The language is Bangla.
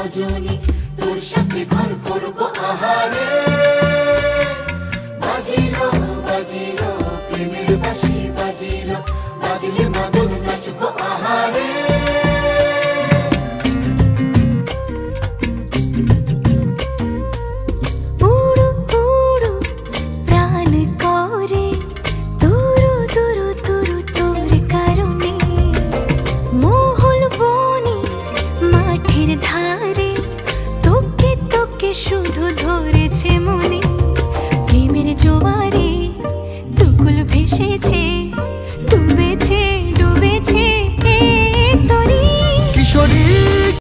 রজনী, তোর সাথে ঘর করব আহারে। বাজিলো বাজিলো প্রেমের বাঁশি, বাজিলো বাজলে মদন নাচব আহারে। ধারে তোকে তোকে শুধু ধরেছে